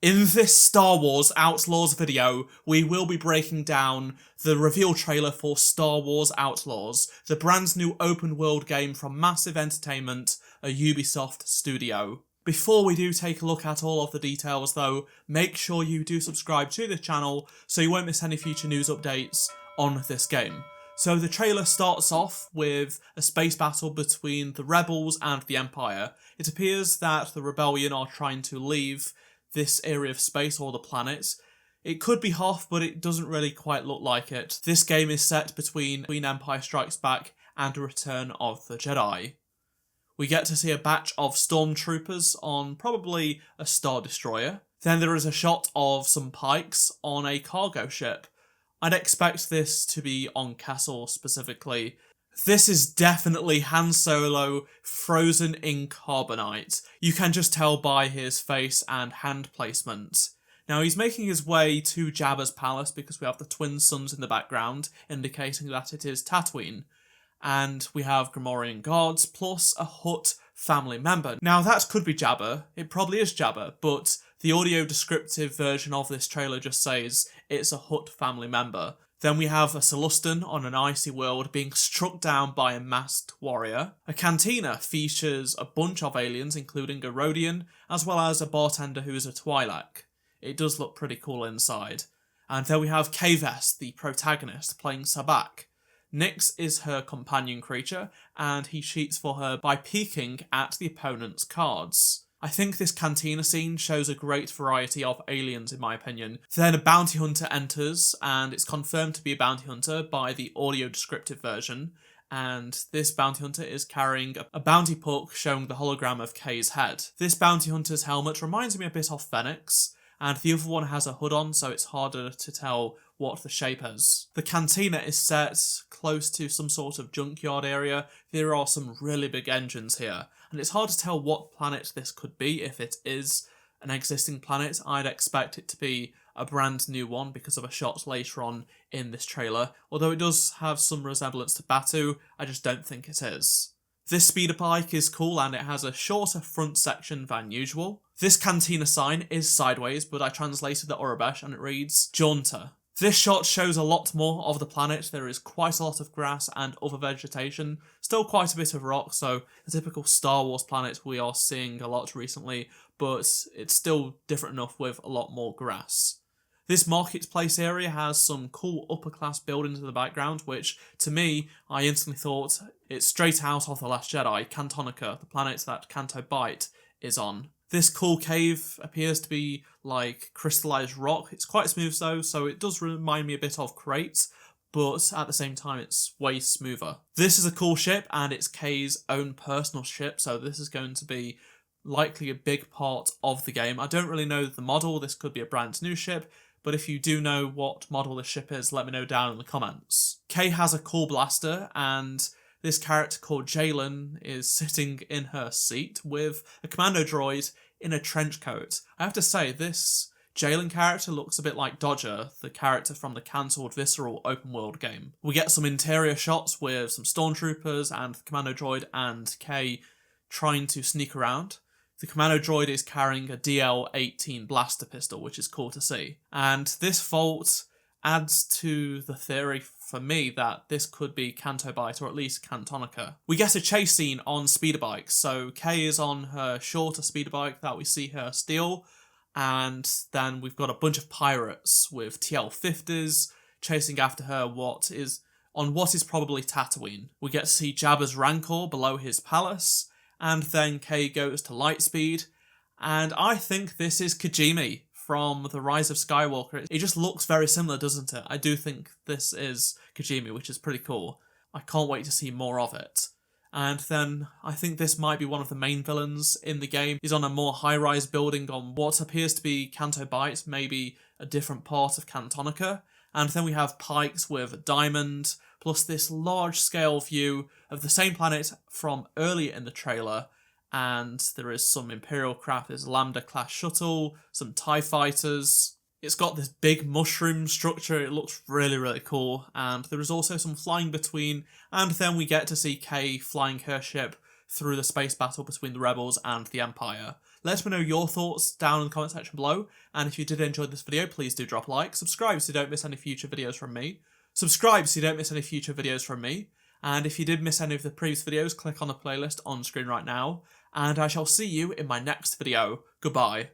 In this Star Wars Outlaws video, we will be breaking down the reveal trailer for Star Wars Outlaws, the brand new open world game from Massive Entertainment, a Ubisoft studio. Before we do take a look at all of the details though, make sure you do subscribe to this channel so you won't miss any future news updates on this game. So the trailer starts off with a space battle between the Rebels and the Empire. It appears that the Rebellion are trying to leave this area of space or the planet. It could be Hoth, but it doesn't really quite look like it. This game is set between Empire Strikes Back and Return of the Jedi. We get to see a batch of stormtroopers on probably a Star Destroyer. Then there is a shot of some pikes on a cargo ship. I'd expect this to be on Castle specifically. This is definitely Han Solo frozen in carbonite. You can just tell by his face and hand placement. Now he's making his way to Jabba's palace because we have the twin suns in the background, indicating that it is Tatooine. And we have Gamorrean guards plus a Hutt family member. Now that could be Jabba, it probably is Jabba, but the audio descriptive version of this trailer just says it's a Hutt family member. Then we have a Celestin on an icy world being struck down by a masked warrior. A cantina features a bunch of aliens, including a Rodian, as well as a bartender who is a Twi'lek. It does look pretty cool inside. And then we have Kves, the protagonist, playing Sabak. Nyx is her companion creature, and he cheats for her by peeking at the opponent's cards. I think this cantina scene shows a great variety of aliens in my opinion. Then a bounty hunter enters, and it's confirmed to be a bounty hunter by the audio descriptive version, and this bounty hunter is carrying a bounty puck showing the hologram of Kay's head. This bounty hunter's helmet reminds me a bit of Fennec's, and the other one has a hood on, so it's harder to tell what the shape is. The cantina is set close to some sort of junkyard area. There are some really big engines here, and it's hard to tell what planet this could be. If it is an existing planet, I'd expect it to be a brand new one because of a shot later on in this trailer, although it does have some resemblance to Batu, I just don't think it is. This speeder bike is cool and it has a shorter front section than usual. This cantina sign is sideways, but I translated the Orobesh and it reads Jaunter. This shot shows a lot more of the planet. There is quite a lot of grass and other vegetation, still quite a bit of rock, so the typical Star Wars planet we are seeing a lot recently, but it's still different enough with a lot more grass. This marketplace area has some cool upper class buildings in the background, which, to me, I instantly thought it's straight out of The Last Jedi, Cantonica, the planet that Canto Bight is on. This cool cave appears to be like crystallized rock. It's quite smooth though, so it does remind me a bit of Crates, but at the same time it's way smoother. This is a cool ship, and it's Kay's own personal ship, so this is going to be likely a big part of the game. I don't really know the model, this could be a brand new ship, but if you do know what model this ship is, let me know down in the comments. Kay has a cool blaster, and this character called Jalen is sitting in her seat with a commando droid in a trench coat. I have to say, this Jalen character looks a bit like Dodger, the character from the cancelled Visceral open world game. We get some interior shots with some stormtroopers and the commando droid and Kay trying to sneak around. The commando droid is carrying a DL-18 blaster pistol, which is cool to see. And this vault adds to the theory for me that this could be Canto Bight, or at least Cantonica. We get a chase scene on speeder bikes, so Kay is on her shorter speeder bike that we see her steal, and then we've got a bunch of pirates with TL-50s chasing after her what is probably Tatooine. We get to see Jabba's Rancor below his palace, and then Kay goes to lightspeed, and I think this is Kijimi from The Rise of Skywalker. It just looks very similar, doesn't it? I do think this is Kijimi, which is pretty cool. I can't wait to see more of it. And then I think this might be one of the main villains in the game. He's on a more high-rise building on what appears to be Canto Bight, maybe a different part of Cantonica. And then we have pikes with a diamond, plus this large-scale view of the same planet from earlier in the trailer. And there is some Imperial craft, there's a Lambda-class shuttle, some TIE fighters. It's got this big mushroom structure, it looks really, really cool, and there is also some flying between, and then we get to see Kay flying her ship through the space battle between the Rebels and the Empire. Let me know your thoughts down in the comment section below, and if you did enjoy this video, please do drop a like, subscribe so you don't miss any future videos from me, and if you did miss any of the previous videos, click on the playlist on screen right now, and I shall see you in my next video. Goodbye.